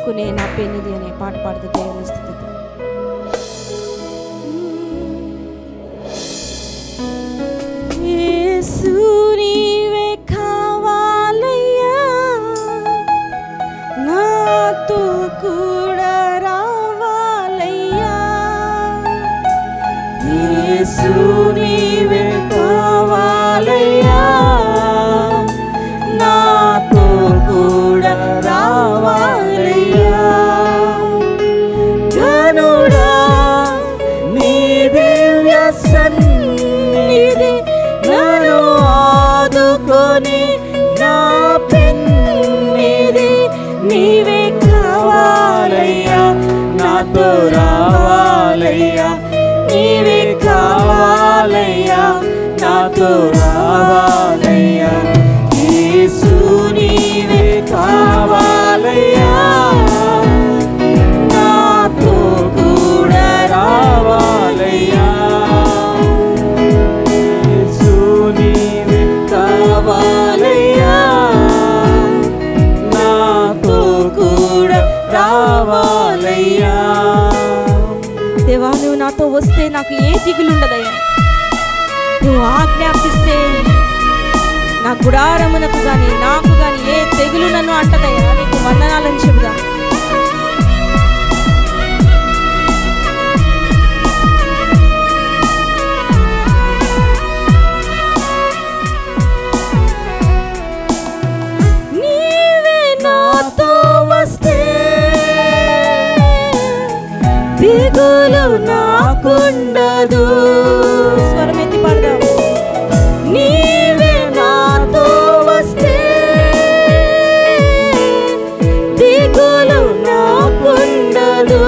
ఆదుకునే నా పెన్నిది అనే పాట పాడుతూ దేవుని స్తుతిద్దాం. యేసు నీవే కావాలయ్యా, నాతో కూడా రావాలయ్యా. యేసు నీవే కావాలయ్యా, నాతో కూడా రావాలయ్యా. గనుడా నీ దివ్య సన్నిధి నన్ను ఆదుకొని నా పెన్నిది నీవే కావాలయ్యా, నాతో రావాలయ్యా. నీవే కావాలయ్యా, నాతో రావాలయ్యా. యేసు నీవే కావాలయ్యా, నాతో కూడా రావాలయ్యా. యేసు నీవే కావాలయ్యా, నాతో కూడా రావాలయ్యా. దేవా, నువ్వు నాతో వస్తే నాకు ఏ దిగులుండదయ్యా. నువ్వు ఆజ్ఞాపిస్తే నా గుడారమునకు కానీ నాకు కానీ ఏ తెగులు నన్ను అంటదయ్యా. నీకు వందనాలని చెబుదా. నీవే నాతో వస్తే దిగులు నాకుండదు. స్వరమెత్తి పాడదాం. నీవే నాతో వస్తే దిగులు నాకుండదు.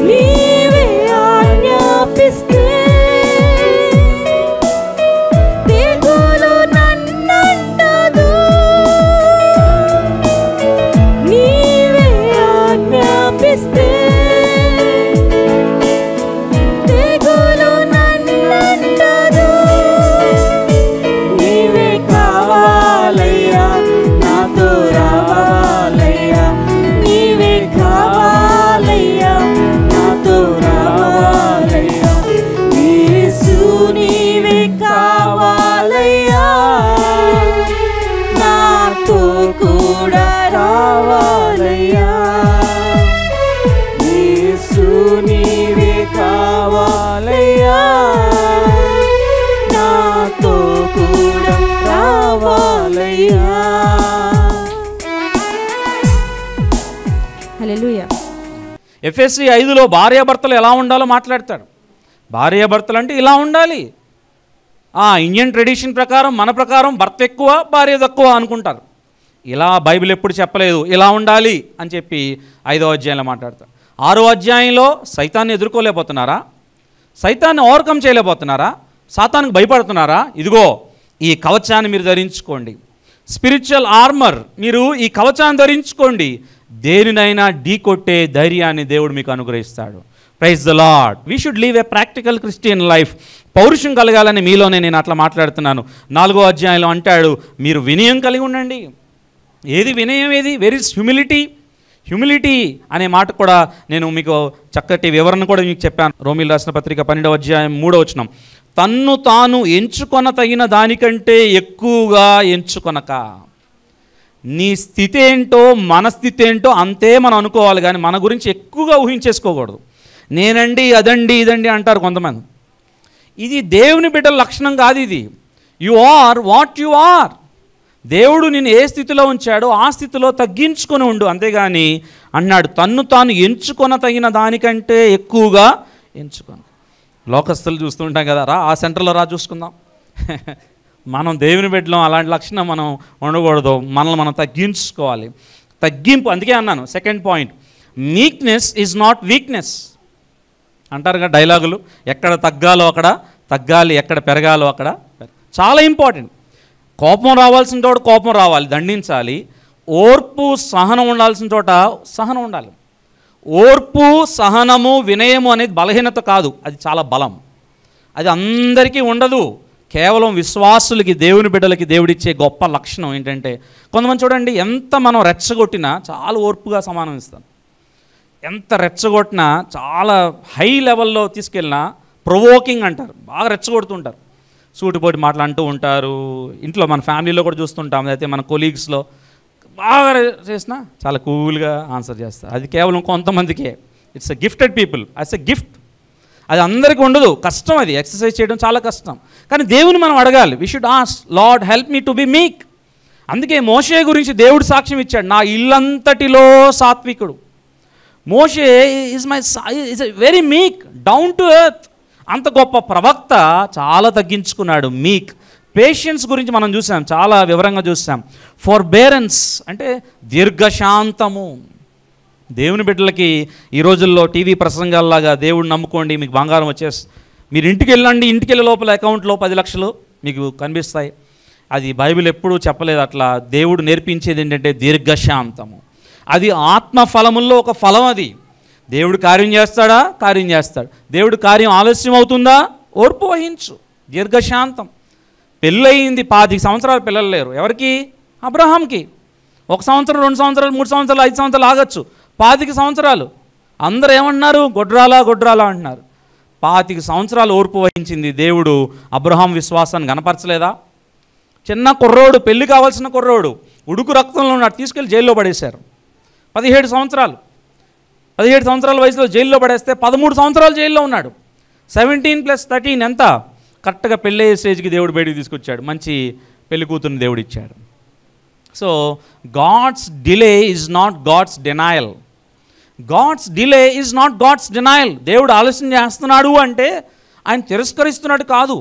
నీవే ఆజ్ఞాపిస్తే దిగులు నన్నంటదు. నీవే ఆజ్ఞాపిస్తే దిగులు నన్నంటదు. నీవే కావాలయ్యా, నాతో రావాలయ్యా. నీవే కావాలయ్యా, నాతో రావాలయ్యా. యేసు నీవే కావాలయ్యా, నాతో కూడా రావాలయ్యా. యేసు నీవే కావాలయ్యా, నాతో కూడా రావాలయ్యా. హల్లెలూయా. ఎఫెసీ 5లో భార్యాభర్తలు ఎలా ఉండాలో మాట్లాడతాడు. భార్యాభర్తలు అంటే ఇలా ఉండాలి. ఇండియన్ ట్రెడిషన్ ప్రకారం, మన ప్రకారం భర్త ఎక్కువ భార్య తక్కువ అనుకుంటారు. ఇలా బైబిల్ ఎప్పుడు చెప్పలేదు ఇలా ఉండాలి అని చెప్పి 5వ అధ్యాయంలో మాట్లాడతాడు. 6వ అధ్యాయంలో సైతాన్ని ఎదుర్కోలేకపోతున్నారా? సైతాన్ని ఓవర్కమ్ చేయలేకపోతున్నారా? సాతానికి భయపడుతున్నారా? ఇదిగో ఈ కవచాన్ని మీరు ధరించుకోండి. స్పిరిచువల్ ఆర్మర్, మీరు ఈ కవచాన్ని ధరించుకోండి. దేనినైనా ఢీ కొట్టే ధైర్యాన్ని దేవుడు మీకు అనుగ్రహిస్తాడు. Praise the lord. We should live a practical Christian life. పౌరుషం కలగాలని మీలోనే నేను అట్లా మాట్లాడుతున్నాను. 4వ అధ్యాయంలో అంటాడు, మీరు వినయం కలిగి ఉండండి. ఏది వినయం? ఏది? Where is humility? హ్యూమిలిటీ అనే మాట కూడా నేను మీకు చక్కటి వివరణ కూడా మీకు చెప్పాను. రోమీయులకు రాసిన పత్రిక 12వ అధ్యాయం 3వ వచనం, తన్ను తాను ఎంచుకొన తగిన దానికంటే ఎక్కువగా ఎంచుకొనక. నీ స్థితి ఏంటో మన స్థితి ఏంటో అంతే మనం అనుకోవాలి, కానీ మన గురించి ఎక్కువగా ఊహించేసుకోకూడదు. నేనండి అదండి ఇదండి అంటారు కొంతమంది. ఇది దేవుని బిడ్డల లక్షణం కాదు. ఇది you are what you are. దేవుడు నిన్ను ఏ స్థితిలో ఉంచాడో ఆ స్థితిలో తగ్గించుకొని ఉండు, అంతేగాని అన్నాడు తన్ను తాను ఎంచుకొన తగిన దానికంటే ఎక్కువగా ఎంచుకొని. లోకస్తులు చూస్తుంటాం కదా, రా ఆ సెంటర్లో రా చూసుకుందాం. మనం దేవుని బిడ్డలం, అలాంటి లక్షణం మనం ఉండకూడదు. మనల్ని మనం తగ్గించుకోవాలి. తగ్గింపు, అందుకే అన్నాను second point, meekness is not weakness అంటారు కదా డైలాగులు. ఎక్కడ తగ్గాలో అక్కడ తగ్గాలి, ఎక్కడ పెరగాలో అక్కడ. చాలా ఇంపార్టెంట్. కోపం రావాల్సిన చోట కోపం రావాలి, దండించాలి. ఓర్పు సహనం ఉండాల్సిన చోట సహనం ఉండాలి. ఓర్పు సహనము వినయము అనేది బలహీనత కాదు, అది చాలా బలం. అది అందరికీ ఉండదు. కేవలం విశ్వాసులకి, దేవుని బిడ్డలకి దేవుడిచ్చే గొప్ప లక్షణం ఏంటంటే, కొంతమంది చూడండి, ఎంత మనం రెచ్చగొట్టినా చాలా ఓర్పుగా సమానం ఇస్తాం. ఎంత రెచ్చగొట్టినా, చాలా హై లెవెల్లో తీసుకెళ్ళినా ప్రొవోకింగ్ అంటారు, బాగా రెచ్చగొడుతుంటారు, సూటిపోటి మాటలు అంటూ ఉంటారు. ఇంట్లో మన ఫ్యామిలీలో కూడా చూస్తుంటాం, అయితే మన కొలీగ్స్లో బాగా చేసినా చాలా కూల్గా ఆన్సర్ చేస్తారు. అది కేవలం కొంతమందికే. It's a gifted people, it's a gift. అది అందరికీ ఉండదు, కష్టం. అది ఎక్సర్సైజ్ చేయడం చాలా కష్టం. కానీ దేవుని మనం అడగాలి. We should ask, lord help me to be meek. అందుకే మోషే గురించి దేవుడు సాక్ష్యం ఇచ్చాడు, నా ఇల్లంతటిలో సాత్వికుడు. మోషే is very meek, down to earth. అంత గొప్ప ప్రవక్త చాలా తగ్గించుకున్నాడు, మీక్. పేషెన్స్ గురించి మనం చూసాం, చాలా వివరంగా చూసాం. ఫోర్బేరెన్స్ అంటే దీర్ఘశాంతము. దేవుని బిడ్డలకి ఈ రోజుల్లో టీవీ ప్రసంగాల్లాగా దేవుడు నమ్ముకోండి మీకు బంగారం వచ్చేసి, మీరు ఇంటికి వెళ్ళండి, ఇంటికి వెళ్ళే లోపల అకౌంట్లో 10 లక్షలు మీకు కనిపిస్తాయి. అది బైబిల్ ఎప్పుడూ చెప్పలేదు అట్లా. దేవుడు నేర్పించేది ఏంటంటే దీర్ఘశాంతము. అది ఆత్మ ఫలముల్లో ఒక ఫలం. అది దేవుడు కార్యం చేస్తాడా? కార్యం చేస్తాడు. దేవుడు కార్యం ఆలస్యం అవుతుందా? ఓర్పు వహించు, దీర్ఘశాంతం. పెళ్ళయింది, 25 సంవత్సరాలు పిల్లలు లేరు. ఎవరికి? అబ్రహాంకి. 1 సంవత్సరం, 2 సంవత్సరాలు, 3 సంవత్సరాలు, 5 సంవత్సరాలు ఆగచ్చు. 25 సంవత్సరాలు అందరూ ఏమన్నారు? గొడ్రాలా గొడ్రాలా అంటున్నారు. 25 సంవత్సరాలు ఓర్పు వహించింది దేవుడు. అబ్రహాం విశ్వాసాన్ని కనపరచలేదా? చిన్న కుర్రోడు, పెళ్లి కావాల్సిన కుర్రోడు, ఉడుకు రక్తంలో ఉన్నాడు, తీసుకెళ్ళి జైల్లో పడేశారు. 17 సంవత్సరాలు 17 సంవత్సరాల వయసులో జైల్లో పడేస్తే 13 సంవత్సరాలు జైల్లో ఉన్నాడు. 17 + 13 ఎంత? కరెక్ట్గా పెళ్ళయ్యే స్టేజ్కి దేవుడు బయటికి తీసుకొచ్చాడు. మంచి పెళ్లి కూతురుని దేవుడు ఇచ్చాడు. So God's delay is not God's denial. God's delay is not God's denial. దేవుడు ఆలస్యం చేస్తున్నాడు అంటే ఆయన తిరస్కరిస్తున్నాడు కాదు.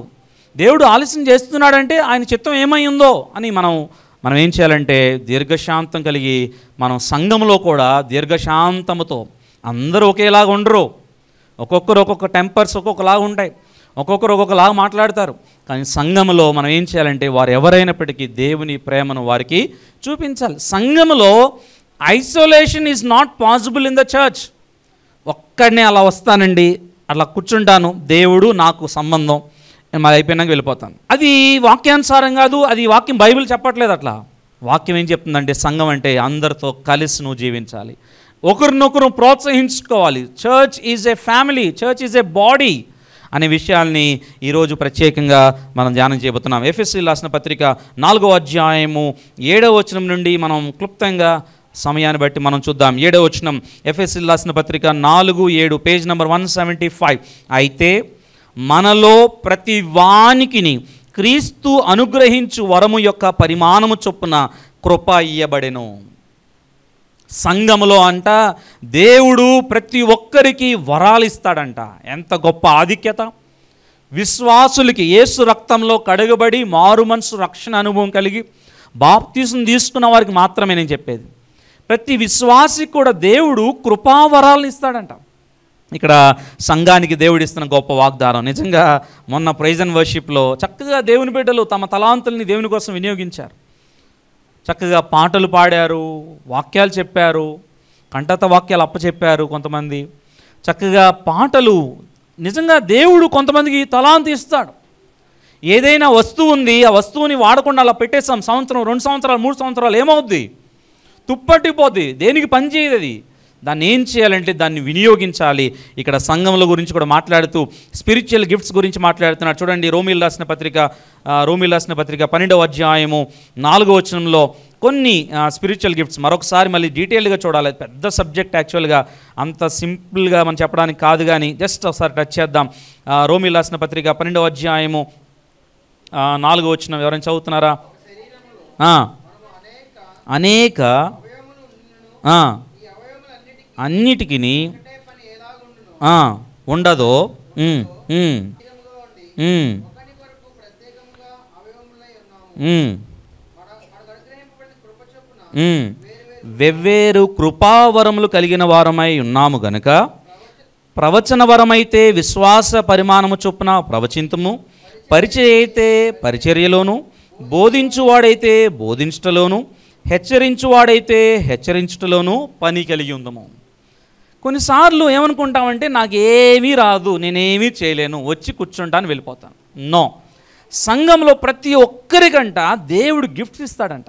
దేవుడు ఆలస్యం చేస్తున్నాడంటే ఆయన చిత్తం ఏమై ఉందో అని మనం ఏం చేయాలంటే దీర్ఘశాంతం కలిగి, మనం సంఘంలో కూడా దీర్ఘశాంతముతో, అందరూ ఒకేలాగా ఉండరు, ఒక్కొక్కరు ఒక్కొక్క టెంపర్స్ ఒక్కొక్కలాగా ఉంటాయి, ఒక్కొక్కరు ఒక్కొక్కలాగా మాట్లాడతారు. కానీ సంఘంలో మనం ఏం చేయాలంటే వారు ఎవరైనప్పటికీ దేవుని ప్రేమను వారికి చూపించాలి. సంఘంలో isolation is not possible in the church. ఒక్కడనే అలా వస్తానండి, అట్లా కూర్చుంటాను, దేవుడు నాకు సంబంధం, నేను మరి అయిపోయినాక వెళ్ళిపోతాను, అది వాక్యానుసారం కాదు. అది వాక్యం, బైబిల్ చెప్పట్లేదు అట్లా. వాక్యం ఏం చెప్తుందంటే సంఘం అంటే అందరితో కలిసి నువ్వు జీవించాలి, ఒకరినొకరు ప్రోత్సహించుకోవాలి. Church is a family, church is a body అనే విషయాల్ని ఈరోజు ప్రత్యేకంగా మనం ధ్యానం చేయబోతున్నాం. ఎఫెసీయులకు రాసిన పత్రిక 4వ అధ్యాయము 7వ వచనం నుండి మనం క్లుప్తంగా సమయాన్ని బట్టి మనం చూద్దాం. 7వ వచనం, ఎఫెసీయులకు రాసిన పత్రిక 4:7, పేజ్ నెంబర్ 175. అయితే మనలో ప్రతి వానికిని క్రీస్తు అనుగ్రహించు వరము యొక్క పరిమాణము చొప్పున కృప ఇయ్యబడెను. సంఘములో అంట దేవుడు ప్రతి ఒక్కరికి వరాలు ఇస్తాడంట. ఎంత గొప్ప ఆధిక్యత! విశ్వాసులకి యేసు రక్తంలో కడగబడి మారు మనసు రక్షణ అనుభవం కలిగి బాప్తిసం తీసుకున్న వారికి మాత్రమే నేను చెప్పేది. ప్రతి విశ్వాసికి కూడా దేవుడు కృపావరాలను ఇస్తాడంట. ఇక్కడ సంఘానికి దేవుడు ఇస్తున్న గొప్ప వాగ్దానం. నిజంగా మొన్న ప్రైజ్ అండ్ వర్షిప్లో చక్కగా దేవుని బిడ్డలు తమ తలాంతుల్ని దేవుని కోసం వినియోగించారు. చక్కగా పాటలు పాడారు, వాక్యాలు చెప్పారు, కంఠత వాక్యాలు అప్పచెప్పారు. కొంతమంది చక్కగా పాటలు. నిజంగా దేవుడు కొంతమందికి తలాంతు ఇస్తాడు. ఏదైనా వస్తువు ఉంది, ఆ వస్తువుని వాడకుండా అలా పెట్టేస్తాం, సంవత్సరం, 2 సంవత్సరాలు, 3 సంవత్సరాలు, ఏమవుద్ది? తుప్పట్టిపోద్ది, దేనికి పని చేయదు అది. దాన్ని ఏం చేయాలంటే దాన్ని వినియోగించాలి. ఇక్కడ సంఘముల గురించి కూడా మాట్లాడుతూ స్పిరిచువల్ గిఫ్ట్స్ గురించి మాట్లాడుతున్నాడు. చూడండి, రోమీయులకు రాసిన పత్రిక 12వ అధ్యాయము 4వ వచనంలో కొన్ని స్పిరిచువల్ గిఫ్ట్స్ మరొకసారి మళ్ళీ డీటెయిల్గా చూడాలి. పెద్ద సబ్జెక్ట్ యాక్చువల్గా, అంత సింపుల్గా మనం చెప్పడానికి కాదు, కానీ జస్ట్ ఒకసారి టచ్ చేద్దాం. రోమీయులకు రాసిన పత్రిక 12వ అధ్యాయము 4వ వచనం ఎవరైనా చదువుతున్నారా? అనేక అన్నిటికీ ఉండదో వెవ్వేరు కృపావరములు కలిగిన వారమై ఉన్నాము గనుక, ప్రవచన వరమైతే విశ్వాస పరిమాణము చొప్పున ప్రవచింతుము, పరిచర్య అయితే పరిచర్యలోను, బోధించువాడైతే బోధించుటలోను, హెచ్చరించువాడైతే హెచ్చరించుటలోను పని కలిగి ఉందము. కొన్నిసార్లు ఏమనుకుంటామంటే నాకేమీ రాదు, నేనేమీ చేయలేను, వచ్చి కూర్చుంటాను, వెళ్ళిపోతాను. నో, సంఘంలో ప్రతి ఒక్కరికంట దేవుడు గిఫ్ట్స్ ఇస్తాడంట.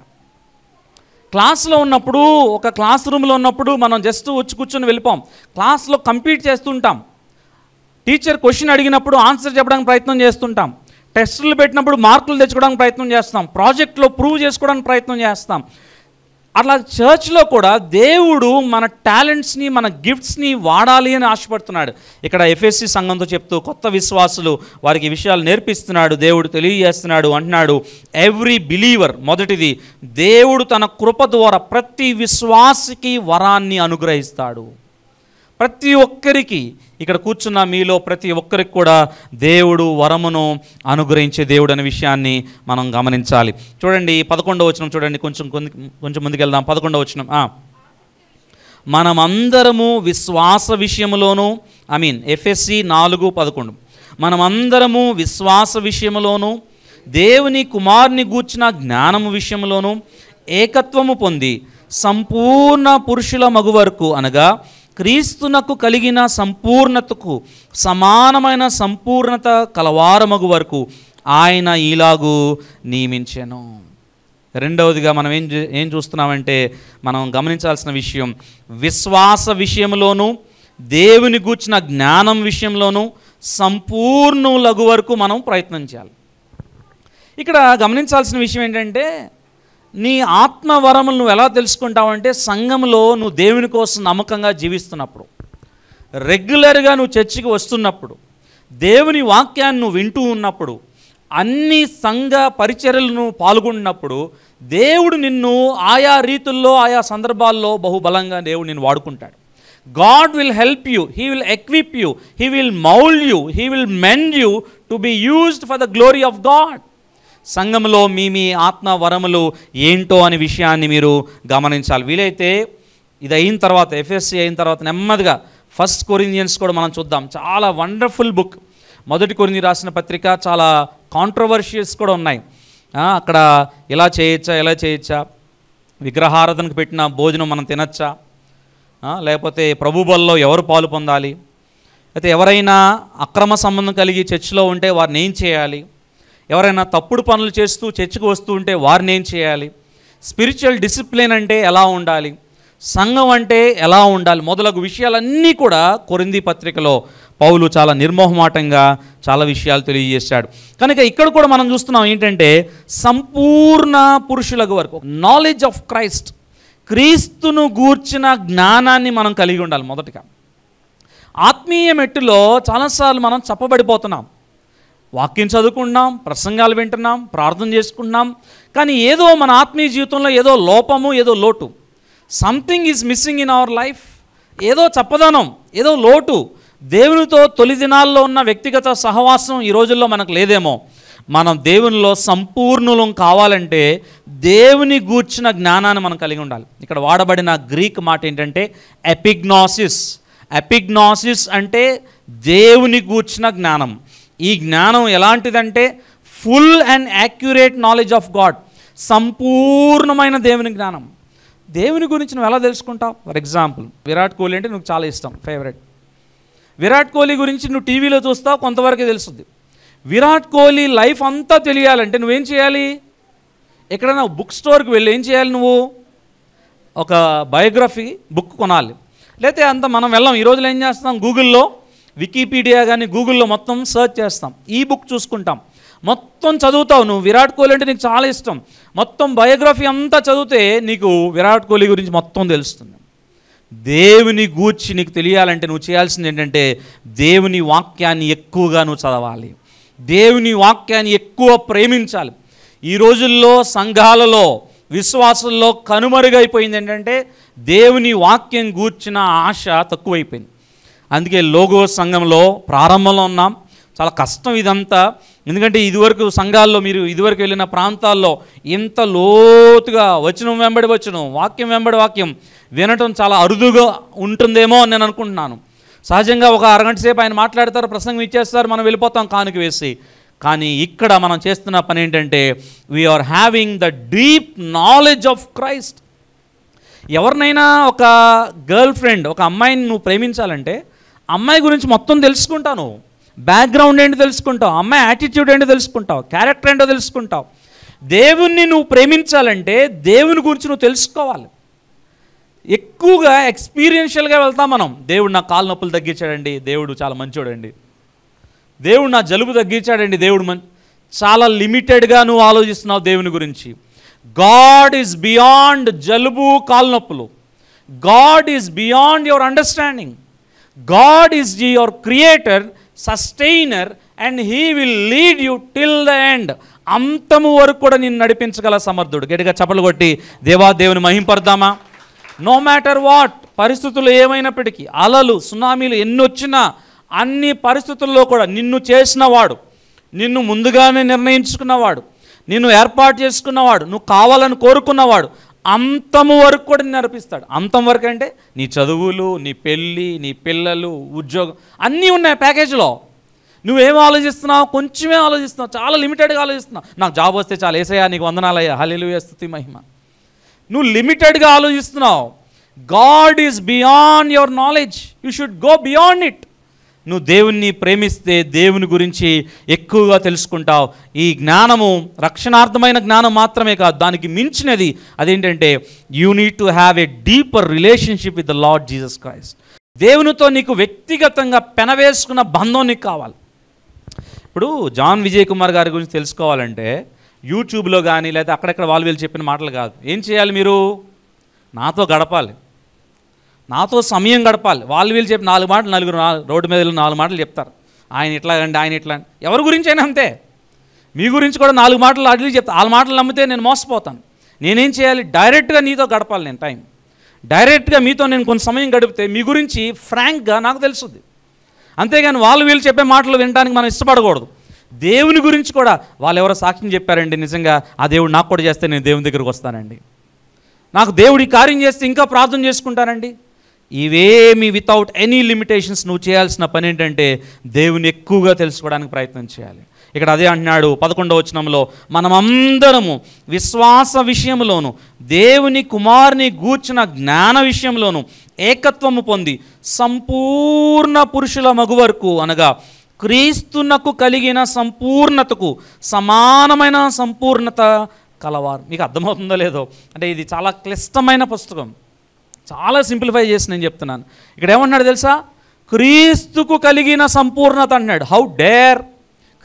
క్లాస్లో ఉన్నప్పుడు, ఒక క్లాస్ రూమ్లో ఉన్నప్పుడు మనం జస్ట్ వచ్చి కూర్చొని వెళ్ళిపోం. క్లాస్లో కంప్లీట్ చేస్తుంటాం. టీచర్ క్వశ్చన్ అడిగినప్పుడు ఆన్సర్ చెప్పడానికి ప్రయత్నం చేస్తుంటాం. టెస్టులు పెట్టినప్పుడు మార్కులు తెచ్చుకోవడానికి ప్రయత్నం చేస్తాం. ప్రాజెక్ట్లో ప్రూవ్ చేసుకోవడానికి ప్రయత్నం చేస్తాం. అట్లా చర్చ్లో కూడా దేవుడు మన టాలెంట్స్ని, మన గిఫ్ట్స్ని వాడాలి అని ఆశపడుతున్నాడు. ఇక్కడ ఎఫెసీ సంఘంతో చెప్తూ కొత్త విశ్వాసులు వారికి ఈ విషయాలు నేర్పిస్తున్నాడు, దేవుడు తెలియజేస్తున్నాడు. అంటున్నాడు ఎవ్రీ బిలీవర్, మొదటిది దేవుడు తన కృప ద్వారా ప్రతి విశ్వాసికి వరాన్ని అనుగ్రహిస్తాడు. ప్రతి ఒక్కరికి, ఇక్కడ కూర్చున్న మీలో ప్రతి ఒక్కరికి కూడా దేవుడు వరమును అనుగ్రహించే దేవుడు అనే విషయాన్ని మనం గమనించాలి. చూడండి 11వ వచనం చూడండి, కొంచెం ముందుకెళ్దాం. 11వ వచనం, మనమందరము విశ్వాస విషయములోను, ఎఫెసీ 4:11, మనమందరము విశ్వాస విషయములోను దేవుని కుమారుని గూర్చిన జ్ఞానము విషయంలోను ఏకత్వము పొంది సంపూర్ణ పురుషుల మగు వరకు, అనగా క్రీస్తునకు కలిగిన సంపూర్ణతకు సమానమైన సంపూర్ణత కలవారమగు వరకు ఆయన ఈలాగు నియమించెను. రెండవదిగా మనం ఏం చూస్తున్నామంటే, మనం గమనించాల్సిన విషయం, విశ్వాస విషయంలోనూ దేవుని గూర్చిన జ్ఞానం విషయంలోనూ సంపూర్ణులగు వరకు మనం ప్రయత్నం చేయాలి. ఇక్కడ గమనించాల్సిన విషయం ఏంటంటే, నీ ఆత్మవరములు నువ్వు ఎలా తెలుసుకుంటావంటే, సంఘంలో నువ్వు దేవుని కోసం నమ్మకంగా జీవిస్తున్నప్పుడు, రెగ్యులర్గా నువ్వు చర్చికి వస్తున్నప్పుడు, దేవుని వాక్యాన్ని నువ్వు వింటూ ఉన్నప్పుడు, అన్ని సంఘ పరిచర్యలను పాల్గొన్నప్పుడు దేవుడు నిన్ను ఆయా రీతుల్లో, ఆయా సందర్భాల్లో బహుబలంగా దేవుడు నిన్ను వాడుకుంటాడు. God will help you, he will equip you, he will mould you, he will mend you to be used for the glory of God. సంఘంలో మీ ఆత్మ వరములు ఏంటో అనే విషయాన్ని మీరు గమనించాలి. వీలైతే ఇది అయిన తర్వాత, ఎఫ్ఎస్సి అయిన తర్వాత నెమ్మదిగా 1 కొరింథియన్స్ కూడా మనం చూద్దాం. చాలా వండర్ఫుల్ బుక్. 1 కొరింథీ రాసిన పత్రిక చాలా కాంట్రవర్షియస్ కూడా ఉన్నాయి. అక్కడ ఎలా చేయొచ్చా, విగ్రహారాధనకు పెట్టిన భోజనం మనం తినచ్చా, లేకపోతే ప్రభు బల్లో ఎవరు పాలు పొందాలి, అయితే ఎవరైనా అక్రమ సంబంధం కలిగి చర్చిలో ఉంటే వారిని ఏం చేయాలి, ఎవరైనా తప్పుడు పనులు చేస్తూ చర్చికి వస్తూ ఉంటే వారిని ఏం చేయాలి, స్పిరిచువల్ డిసిప్లిన్ అంటే ఎలా ఉండాలి, సంఘం అంటే ఎలా ఉండాలి, మొదలగు విషయాలన్నీ కూడా కొరింథీ పత్రికలో పౌలు చాలా నిర్మోహమాటంగా చాలా విషయాలు తెలియజేశాడు. కనుక ఇక్కడ కూడా మనం చూస్తున్నాం ఏంటంటే, సంపూర్ణ పురుషులకు వరకు నాలెడ్జ్ ఆఫ్ క్రైస్ట్, క్రీస్తును గూర్చిన జ్ఞానాన్ని మనం కలిగి ఉండాలి. మొదటిగా ఆత్మీయ మెట్టులో చాలాసార్లు మనం చప్పబడిపోతున్నాం. వాక్యం చదువుకుంటున్నాం, ప్రసంగాలు వింటున్నాం, ప్రార్థన చేసుకుంటున్నాం, కానీ ఏదో మన ఆత్మీయ జీవితంలో ఏదో లోపము, ఏదో లోటు, something is missing in our life. ఏదో చప్పదనం, ఏదో లోటు. దేవునితో తొలి దినాల్లో ఉన్న వ్యక్తిగత సహవాసం ఈ రోజుల్లో మనకు లేదేమో. మనం దేవునిలో సంపూర్ణులం కావాలంటే దేవుని గూర్చిన జ్ఞానాన్ని మనం కలిగి ఉండాలి. ఇక్కడ వాడబడిన గ్రీక్ మాట ఏంటంటే ఎపిగ్నాసిస్. ఎపిగ్నాసిస్ అంటే దేవుని గూర్చిన జ్ఞానం. ఈ జ్ఞానం ఎలాంటిదంటే full and accurate knowledge of God, సంపూర్ణమైన దేవుని జ్ఞానం. దేవుని గురించి నువ్వు ఎలా తెలుసుకుంటావు? ఫర్ ఎగ్జాంపుల్, విరాట్ కోహ్లీ అంటే నువ్వు చాలా ఇష్టం, ఫేవరెట్. విరాట్ కోహ్లీ గురించి నువ్వు టీవీలో చూస్తావు, కొంతవరకే తెలుస్తుంది. విరాట్ కోహ్లీ లైఫ్ అంతా తెలియాలంటే నువ్వేం చేయాలి? ఎక్కడైనా బుక్ స్టోర్కి వెళ్ళి ఏం చేయాలి? నువ్వు ఒక బయోగ్రఫీ బుక్ కొనాలి. లేకపోతే అంత మనం వెళ్ళాం. ఈ రోజులో ఏం చేస్తాం? గూగుల్లో వికీపీడియా కానీ గూగుల్లో మొత్తం సర్చ్ చేస్తాం, ఈ బుక్ చూసుకుంటాం, మొత్తం చదువుతావు. నువ్వు విరాట్ కోహ్లీ అంటే నీకు చాలా ఇష్టం, మొత్తం బయోగ్రఫీ అంతా చదివితే నీకు విరాట్ కోహ్లీ గురించి మొత్తం తెలుస్తుంది. దేవుని గూర్చి నీకు తెలియాలంటే నువ్వు చేయాల్సింది ఏంటంటే దేవుని వాక్యాన్ని ఎక్కువగా నువ్వు చదవాలి, దేవుని వాక్యాన్ని ఎక్కువ ప్రేమించాలి. ఈ రోజుల్లో సంఘాలలో, విశ్వాసుల్లో కనుమరుగైపోయింది ఏంటంటే దేవుని వాక్యం గూర్చిన ఆశ తక్కువైపోయింది. అందుకే లోగో సంఘంలో ప్రారంభంలో ఉన్నాం. చాలా కష్టం ఇదంతా. ఎందుకంటే ఇదివరకు సంఘాల్లో, మీరు ఇదివరకు వెళ్ళిన ప్రాంతాల్లో ఇంత లోతుగా వచనం వెంబడి వచనం, వాక్యం వెంబడి వాక్యం వినటం చాలా అరుదుగా ఉంటుందేమో అని నేను అనుకుంటున్నాను. సహజంగా ఒక అరగంట సేపు ఆయన మాట్లాడతారు, ప్రసంగం ఇచ్చేస్తారు, మనం వెళ్ళిపోతాం కానుక వేసి. కానీ ఇక్కడ మనం చేస్తున్న పని ఏంటంటే we are having the deep knowledge of Christ. ఎవరినైనా ఒక గర్ల్ ఫ్రెండ్, ఒక అమ్మాయిని నువ్వు ప్రేమించాలంటే అమ్మాయి గురించి మొత్తం తెలుసుకుంటాను. బ్యాక్గ్రౌండ్ ఏంటో తెలుసుకుంటావు, అమ్మాయి యాటిట్యూడ్ ఏంటో తెలుసుకుంటావు, క్యారెక్టర్ ఏంటో తెలుసుకుంటావు. దేవుణ్ణి నువ్వు ప్రేమించాలంటే దేవుని గురించి నువ్వు తెలుసుకోవాలి. ఎక్కువగా ఎక్స్పీరియన్షియల్గా వెళ్తాం మనం. దేవుడు నా కాలు నొప్పులు తగ్గించాడండి, దేవుడు చాలా మంచోడండి, దేవుడు నా జలుబు తగ్గించాడండి, దేవుడు చాలా లిమిటెడ్గా నువ్వు ఆలోచిస్తున్నావు దేవుని గురించి. గాడ్ ఈజ్ బియాండ్ జలుబు కాలు నొప్పులు. God is beyond your understanding. God is your creator, sustainer, and he will lead you till the end. అంతము వరకు కూడా నిన్ను నడిపించగల సమర్థుడు. గట్టిగా చప్పలు కొట్టి దేవుని మహింపడదామా? నో మ్యాటర్ వాట్, పరిస్థితులు ఏమైనప్పటికీ, అలలు సునామీలు ఎన్ని వచ్చినా అన్ని పరిస్థితుల్లో కూడా నిన్ను చేసినవాడు, నిన్ను ముందుగానే నిర్ణయించుకున్నవాడు, నిన్ను ఏర్పాటు చేసుకున్నవాడు, నువ్వు కావాలని కోరుకున్నవాడు అంతము వరకు కూడా నిన్ను నడిపిస్తాడు. అంతం వరకు అంటే నీ చదువులు, నీ పెళ్ళి, నీ పిల్లలు, ఉద్యోగం అన్నీ ఉన్నాయి ప్యాకేజీలో. నువ్వేం ఆలోచిస్తున్నావు? కొంచెమే ఆలోచిస్తున్నావు, చాలా లిమిటెడ్గా ఆలోచిస్తున్నావు. నాకు జాబ్ వస్తే చాలా, యేసయ్యా నీకు వందనాలయ్యా, హల్లెలూయా స్తుతి మహిమ. నువ్వు లిమిటెడ్గా ఆలోచిస్తున్నావు. God is beyond your knowledge, you should go beyond it. నువ్వు దేవుణ్ణి ప్రేమిస్తే దేవుని గురించి ఎక్కువగా తెలుసుకుంటావు. ఈ జ్ఞానము రక్షణార్థమైన జ్ఞానం మాత్రమే కాదు, దానికి మించినది. అదేంటంటే you need to have a deeper relationship with the lord Jesus Christ. దేవునితో నీకు వ్యక్తిగతంగా పెనవేసుకున్న బంధం నీకు కావాలి. ఇప్పుడు జాన్ విజయ్ కుమార్ గారి గురించి తెలుసుకోవాలంటే యూట్యూబ్లో కానీ లేదా అక్కడెక్కడ వాళ్ళు వీళ్ళు చెప్పిన మాటలు కాదు. ఏం చేయాలి? మీరు నాతో గడపాలి, నాతో సమయం గడపాలి. వాళ్ళు వీళ్ళు చెప్పి 4 మాటలు, నలుగురు రోడ్డు మీద 4 మాటలు చెప్తారు. ఆయన ఇట్లా అండి, ఆయన ఇట్లా అండి. ఎవరి గురించి అయినా అంతే. మీ గురించి కూడా 4 మాటలు అడిగి చెప్తాను. 6 మాటలు నమ్మితే నేను మోసపోతాను. నేనేం చేయాలి? డైరెక్ట్గా నీతో గడపాలి. నేను టైం డైరెక్ట్గా మీతో నేను కొంత సమయం గడిపితే మీ గురించి ఫ్రాంక్గా నాకు తెలుస్తుంది. అంతేగాని వాళ్ళు వీళ్ళు చెప్పే మాటలు వినడానికి మనం ఇష్టపడకూడదు. దేవుని గురించి కూడా వాళ్ళు ఎవరో సాక్ష్యం చెప్పారండి, నిజంగా ఆ దేవుడు నాకు కూడా చేస్తే నేను దేవుని దగ్గరికి వస్తానండి, నాకు దేవుడి కార్యం చేస్తే ఇంకా ప్రార్థన చేసుకుంటానండి. ఇవేమి వితౌట్ ఎనీ లిమిటేషన్స్ నువ్వు చేయాల్సిన పని ఏంటంటే దేవుని ఎక్కువగా తెలుసుకోవడానికి ప్రయత్నం చేయాలి. ఇక్కడ అదే అంటున్నాడు 11వ వచనంలో, మనమందరము విశ్వాస విషయంలోను దేవుని కుమారుని గూర్చిన జ్ఞాన విషయంలోను ఏకత్వము పొంది సంపూర్ణ పురుషుల మగు వరకు, అనగా క్రీస్తునకు కలిగిన సంపూర్ణతకు సమానమైన సంపూర్ణత కలవారు. మీకు అర్థమవుతుందో లేదో, అంటే ఇది చాలా క్లిష్టమైన పుస్తకం, చాలా సింప్లిఫై చేసి నేను చెప్తున్నాను. ఇక్కడ ఏమన్నాడు తెలుసా? క్రీస్తుకు కలిగిన సంపూర్ణత అన్నాడు. How dare!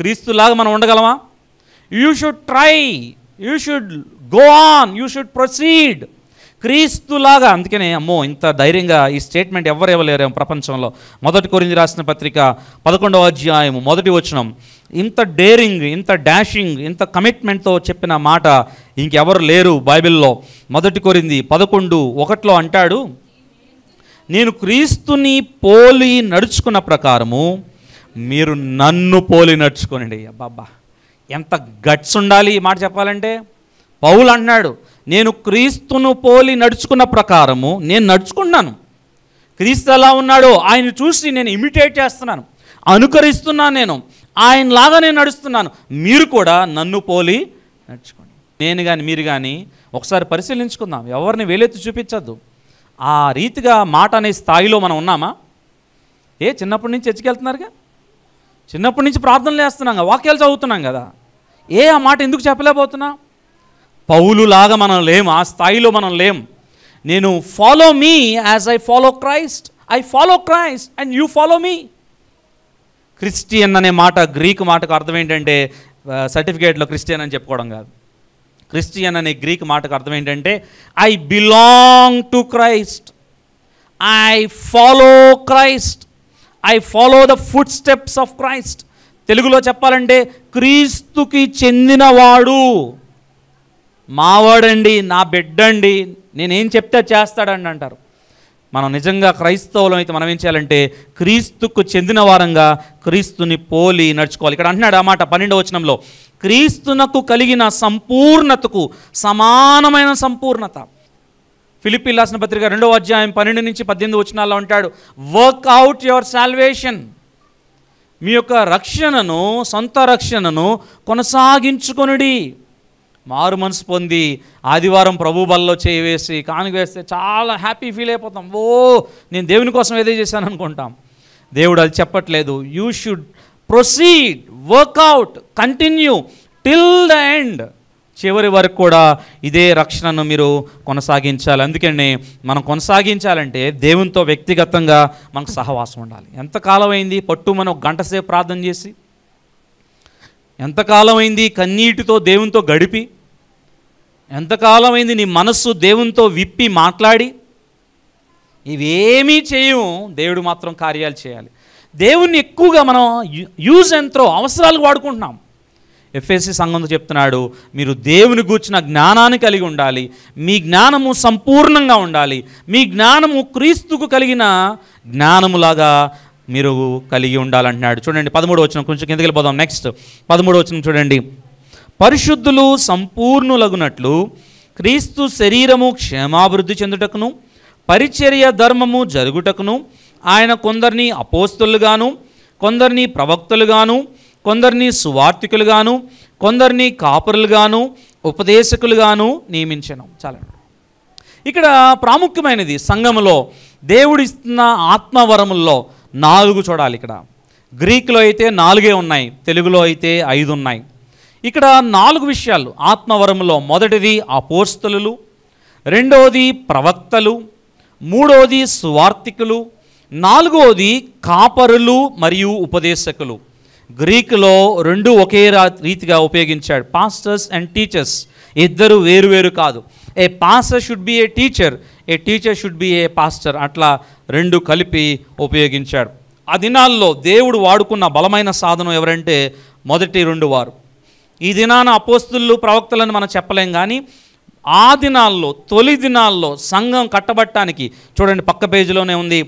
క్రీస్తులాగా మనం ఉండగలమా? You should try, you should go on, you should proceed. క్రీస్తులాగా. అందుకనే అమ్మో ఇంత ధైర్యంగా ఈ స్టేట్మెంట్ ఎవరు ఇవ్వలేరేమో ప్రపంచంలో. 1 కొరింథీ రాసిన పత్రిక 11వ అధ్యాయము 1వ వచనం. ఇంత డేరింగ్, ఇంత డాషింగ్, ఇంత కమిట్మెంట్తో చెప్పిన మాట ఇంకెవరు లేరు బైబిల్లో. 1 కొరింథీ 11:1 అంటాడు, నేను క్రీస్తుని పోలి నడుచుకున్న ప్రకారము మీరు నన్ను పోలి నడుచుకోనండి. అబ్బాబ్బా, ఎంత గట్స్ ఉండాలి ఈ మాట చెప్పాలంటే. పౌలు అంటున్నాడు, నేను క్రీస్తును పోలి నడుచుకున్న ప్రకారము నేను నడుచుకున్నాను. క్రీస్తు ఎలా ఉన్నాడో ఆయన చూసి నేను ఇమిటేట్ చేస్తున్నాను, అనుకరిస్తున్నాను. నేను ఆయనలాగా నేను నడుస్తున్నాను. మీరు కూడా నన్ను పోలి నడుచుకోండి. నేను కానీ మీరు కానీ ఒకసారి పరిశీలించుకుందాం. ఎవరిని వేలెత్తి చూపించద్దు. ఆ రీతిగా మాట అనే స్థాయిలో మనం ఉన్నామా? చిన్నప్పటి నుంచి చర్చికెళ్తున్నారుగా, చిన్నప్పటి నుంచి ప్రార్థనలు చేస్తున్నాం, వాక్యాలు చదువుతున్నాం కదా. ఆ మాట ఎందుకు చెప్పలేకపోతున్నా? పౌలులాగా మనం లేం, ఆ స్థాయిలో మనం లేం. నేను follow me as I follow Christ, I follow Christ and you follow me. Christian అనే మాట గ్రీక్ మాటకు అర్థం ఏంటంటే సర్టిఫికేట్లో క్రిస్టియన్ అని చెప్పుకోవడం కాదు. క్రిస్టియన్ అనే గ్రీక్ మాటకు అర్థం ఏంటంటే I belong to Christ, I follow Christ, I follow the foot steps of Christ. తెలుగులో చెప్పాలంటే క్రీస్తుకి చెందినవాడు, మావాడండి, నా బిడ్డండి, నేనేం చెప్తే చేస్తాడండి అంటారు. మనం నిజంగా క్రైస్తవులం అయితే మనం ఏం చేయాలంటే క్రీస్తుకు చెందిన వారంగా క్రీస్తుని పోలి నడుచుకోవాలి. ఇక్కడ అంటున్నాడు ఆ మాట 12వ వచనంలో, క్రీస్తునకు కలిగిన సంపూర్ణతకు సమానమైన సంపూర్ణత. ఫిలిప్పీయులకు రాసిన పత్రిక 2వ అధ్యాయం 12-18 వచనాల్లో ఉంటాడు, వర్క్ అవుట్ యువర్ సాల్వేషన్. మీ యొక్క రక్షణను, సొంత రక్షణను కొనసాగించుకొనుడి. మారు మనసు పొంది ఆదివారం ప్రభు బల్లో చేయి వేసి కానుక వేస్తే చాలా హ్యాపీ ఫీల్ అయిపోతాం. నేను దేవుని కోసం ఏదో చేశాను అనుకుంటాం. దేవుడు అది చెప్పట్లేదు. You should proceed, work out, continue till the end. చివరి వరకు కూడా ఇదే రక్షణను మీరు కొనసాగించాలి. అందుకని మనం కొనసాగించాలంటే దేవునితో వ్యక్తిగతంగా మనకు సహవాసం ఉండాలి. ఎంతకాలం అయింది పట్టుమని ఒక గంట సేపు ప్రార్థన చేసి? ఎంతకాలం అయింది కన్నీటితో దేవునితో గడిపి? ఎంతకాలం అయింది నీ మనస్సు దేవునితో విప్పి మాట్లాడి? ఇవేమీ చేయము, దేవుడు మాత్రం కార్యాలు చేయాలి. దేవుణ్ణి ఎక్కువగా మనం యూజ్ అండ్ త్రో, అవసరాలకు వాడుకుంటున్నాం. ఎఫెసీ సంఘంతో చెప్తున్నాడు, మీరు దేవుని గూర్చిన జ్ఞానాన్ని కలిగి ఉండాలి, మీ జ్ఞానము సంపూర్ణంగా ఉండాలి, మీ జ్ఞానము క్రీస్తుకు కలిగిన జ్ఞానములాగా మీరు కలిగి ఉండాలంటున్నాడు. చూడండి 13వ వచనం, కొంచెం కిందకి వెళ్ళిపోదాం. నెక్స్ట్ 13వ వచనం చూడండి. పరిశుద్ధులు సంపూర్ణులగునట్లు క్రీస్తు శరీరము క్షేమాభివృద్ధి చెందుటకును పరిచర్య ధర్మము జరుగుటకును ఆయన కొందరిని అపోస్తలుగాను, కొందరిని ప్రవక్తలుగాను, కొందరిని సువార్తికులుగాను, కొందరిని కాపరులుగాను, ఉపదేశకులుగాను నియమించెను. చాలండి. ఇక్కడ ప్రాముఖ్యమైనది సంఘములో దేవుడిస్తున్న ఆత్మవరముల్లో 4 చూడాలి. ఇక్కడ గ్రీకులో అయితే 4 ఉన్నాయి, తెలుగులో అయితే 5 ఉన్నాయి. ఇక్కడ 4 విషయాలు ఆత్మవరములో. మొదటిది అపోస్తలులు, రెండవది ప్రవక్తలు, మూడవది సువార్తికులు, నాలుగవది కాపరులు మరియు ఉపదేశకులు. గ్రీకులో 2 ఒకే రీతిగా ఉపయోగించాడు. పాస్టర్స్ అండ్ టీచర్స్, ఇద్దరు వేరు కాదు. A pastor should be a teacher, a teacher should be a pastor, అట్లా 2 కలిపి ఉపయోగించాడు. ఆ దినాల్లో దేవుడు వాడుకున్న బలమైన సాధనం ఎవరంటే మొదటి 2 వారు. ఈ దినాన అపోస్తులు ప్రవక్తలను మనం చెప్పలేం, కానీ ఆ దినాల్లో, తొలి దినాల్లో సంఘం కట్టబట్టడానికి చూడండి, పక్క పేజీలోనే ఉంది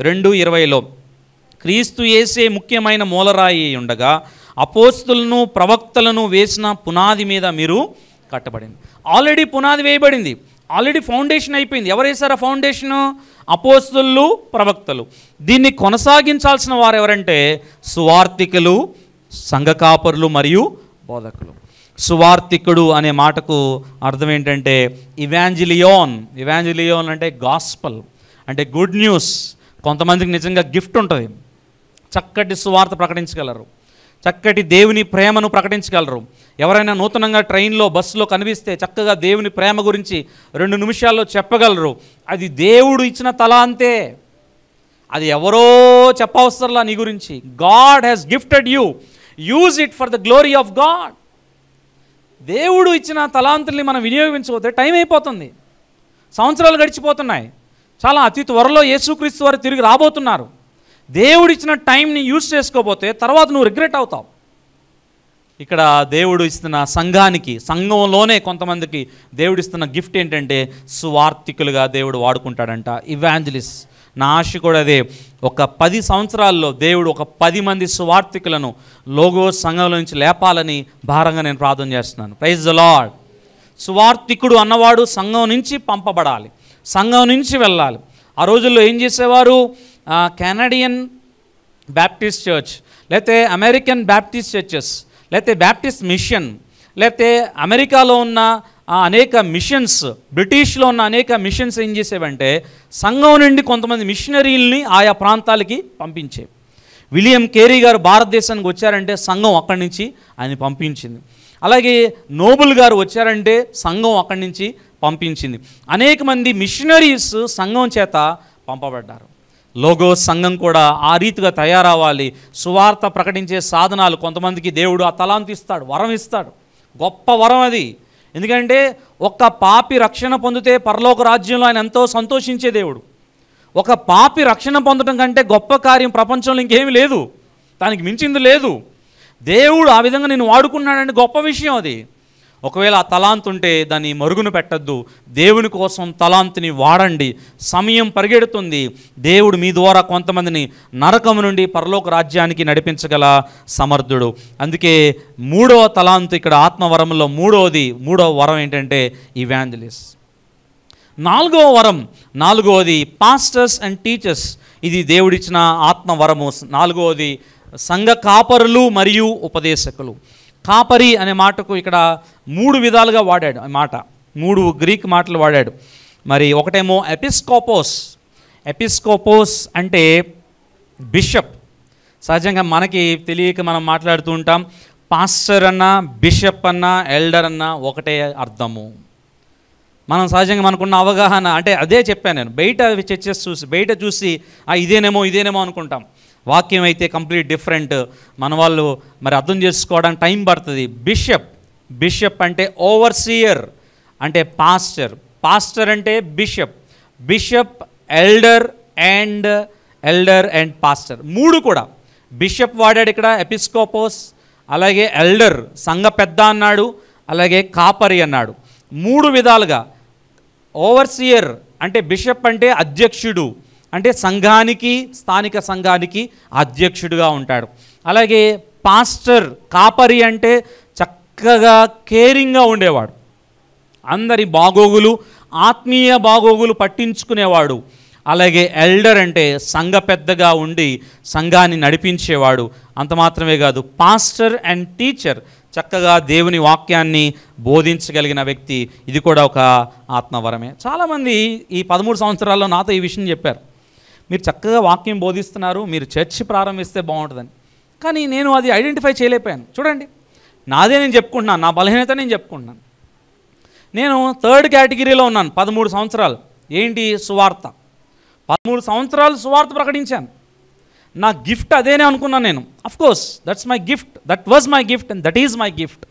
2:20లో క్రీస్తు యేసే ముఖ్యమైన మూలరాయి ఉండగా అపోస్తులను ప్రవక్తలను వేసిన పునాది మీద మీరు కట్టబడింది. ఆల్రెడీ పునాది వేయబడింది, ఆల్రెడీ ఫౌండేషన్ అయిపోయింది. ఎవరు వేశారు ఆ ఫౌండేషను? అపోస్తులు, ప్రవక్తలు. దీన్ని కొనసాగించాల్సిన వారు ఎవరంటే సువార్తికులు, సంఘ కాపరులు మరియు బోధకులు. సువార్తికుడు అనే మాటకు అర్థం ఏంటంటే ఇవాంజలియోన్. ఇవాంజలియోన్ అంటే గాస్పల్, అంటే గుడ్ న్యూస్. కొంతమందికి నిజంగా గిఫ్ట్ ఉంటుంది, చక్కటి సువార్త ప్రకటించగలరు, చక్కటి దేవుని ప్రేమను ప్రకటించగలరు. ఎవరైనా నూతనంగా ట్రైన్లో, బస్సులో కనిపిస్తే చక్కగా దేవుని ప్రేమ గురించి 2 నిమిషాల్లో చెప్పగలరు. అది దేవుడు ఇచ్చిన తలాంతే, అది ఎవరో చెప్పవసరంలా నీ గురించి. God has gifted you, use it for the glory of God. దేవుడు ఇచ్చిన తలాంతుల్ని మనం వినియోగించకపోతే టైం అయిపోతుంది, సంవత్సరాలు గడిచిపోతున్నాయి. చాలా అతి త్వరలో యేసుక్రీస్తు వారు తిరిగి రాబోతున్నారు. దేవుడిచ్చిన టైంని యూజ్ చేసుకోకపోతే తర్వాత నువ్వు రిగ్రెట్ అవుతావు. ఇక్కడ దేవుడు ఇస్తున్న సంఘానికి, సంఘంలోనే కొంతమందికి దేవుడిస్తున్న గిఫ్ట్ ఏంటంటే సువార్తికులుగా దేవుడు వాడుకుంటాడంట, ఇవాంజలిస్ట్. నా ఆశ కూడా అదే. ఒక 10 సంవత్సరాల్లో దేవుడు ఒక 10 మంది సువార్తికులను లోగోస్ సంఘంలో నుంచి లేపాలని భారంగా నేను ప్రార్థన చేస్తున్నాను. Praise the lord. సువార్తికుడు అన్నవాడు సంఘం నుంచి పంపబడాలి, సంఘం నుంచి వెళ్ళాలి. ఆ రోజుల్లో ఏం చేసేవారు? కెనడియన్ బ్యాప్టిస్ట్ చర్చ్, లేకపోతే అమెరికన్ బ్యాప్టిస్ట్ చర్చెస్, లేకపోతే బ్యాప్టిస్ట్ మిషన్, లేకపోతే అమెరికాలో ఉన్న అనేక మిషన్స్, బ్రిటిష్లో ఉన్న అనేక మిషన్స్ ఏం చేసేవంటే సంఘం నుండి కొంతమంది మిషనరీల్ని ఆయా ప్రాంతాలకి పంపించేవి. విలియం కేరీ గారు భారతదేశానికి వచ్చారంటే సంఘం అక్కడి నుంచి ఆయన పంపించింది. అలాగే నోబుల్ గారు వచ్చారంటే సంఘం అక్కడి నుంచి పంపించింది. అనేక మంది మిషనరీస్ సంఘం చేత పంపబడ్డారు. లోగోస్ సంఘం కూడా ఆ రీతిగా తయారవ్వాలి. సువార్త ప్రకటించే సాధనాలు కొంతమందికి దేవుడు ఆ తలాంతు ఇస్తాడు, వరం ఇస్తాడు. గొప్ప వరం అది. ఎందుకంటే ఒక్క పాపి రక్షణ పొందితే పరలోక రాజ్యంలో ఆయన ఎంతో సంతోషించే దేవుడు. ఒక పాపి రక్షణ పొందడం కంటే గొప్ప కార్యం ప్రపంచంలో ఇంకేమీ లేదు, దానికి మించింది లేదు. దేవుడు ఆ విధంగా నేను వాడుకున్నాడంటే గొప్ప విషయం అది. ఒకవేళ ఆ తలాంతు ఉంటే దాన్ని మరుగున పెట్టద్దు, దేవుని కోసం తలాంతుని వాడండి. సమయం పరిగెడుతుంది, దేవుడు మీ ద్వారా కొంతమందిని నరకము నుండి పరలోక రాజ్యానికి నడిపించగల సమర్థుడు. అందుకే 3వ తలాంతు ఇక్కడ ఆత్మవరంలో మూడవ వరం ఏంటంటే ఇవాంజలిస్ట్. 4వ వరం, 4వది పాస్టర్స్ అండ్ టీచర్స్. ఇది దేవుడిచ్చిన ఆత్మవరము. 4వది సంఘ కాపరులు మరియు ఉపదేశకులు. కాపరి అనే మాటకు ఇక్కడ 3 విధాలుగా వాడాడు. ఆ మాట 3 గ్రీక్ మాటలు వాడాడు. మరి ఒకటేమో ఎపిస్కోపోస్. ఎపిస్కోపోస్ అంటే బిషప్, సహజంగా మనకి తెలియక మనం మాట్లాడుతూ ఉంటాం. పాస్టర్ అన్న, బిషప్ అన్న, ఎల్డర్ అన్న ఒకటే అర్థము. మనం సహజంగా మనకున్న అవగాహన అంటే అదే చెప్పాను నేను. బయట చర్చెస్ చూసి బయట చూసి ఇదేనేమో అనుకుంటాం. వాక్యం అయితే కంప్లీట్ డిఫరెంట్. మన వాళ్ళు మరి అర్థం చేసుకోవడానికి టైం పడుతుంది. బిషప్ అంటే ఓవర్సియర్ అంటే పాస్టర్ అంటే బిషప్ ఎల్డర్ అండ్ పాస్టర్. మూడు కూడా బిషప్ వాడాడు ఇక్కడ, ఎపిస్కోపోస్, అలాగే ఎల్డర్ సంఘ పెద్ద అన్నాడు, అలాగే కాపరి అన్నాడు. మూడు విధాలుగా ఓవర్సియర్ అంటే బిషప్ అంటే అధ్యక్షుడు, అంటే సంఘానికి, స్థానిక సంఘానికి అధ్యక్షుడుగా ఉంటాడు. అలాగే పాస్టర్ కాపరి అంటే చక్కగా కేరింగ్గా ఉండేవాడు, అందరి బాగోగులు, ఆత్మీయ బాగోగులు పట్టించుకునేవాడు. అలాగే ఎల్డర్ అంటే సంఘ పెద్దగా ఉండి సంఘాన్ని నడిపించేవాడు. అంత మాత్రమే కాదు, పాస్టర్ అండ్ టీచర్ చక్కగా దేవుని వాక్యాన్ని బోధించగలిగిన వ్యక్తి. ఇది కూడా ఒక ఆత్మవరమే. చాలామంది ఈ 13 సంవత్సరాల్లో నాతో ఈ విషయం చెప్పారు, మీరు చక్కగా వాక్యం బోధిస్తున్నారు, మీరు చర్చ్ ప్రారంభిస్తే బాగుంటుందని. కానీ నేను అది ఐడెంటిఫై చేయలేకపోయాను. చూడండి, నాదే నేను చెప్పుకుంటున్నాను, నా బలహీనత నేను చెప్పుకుంటున్నాను. నేను 3rd కేటగిరీలో ఉన్నాను. 13 సంవత్సరాలు ఏంటి? సువార్త. 13 సంవత్సరాలు సువార్త ప్రకటించాను. నా గిఫ్ట్ అదేనే అనుకున్నాను నేను. Of course that's my gift, that was my gift and that is my gift.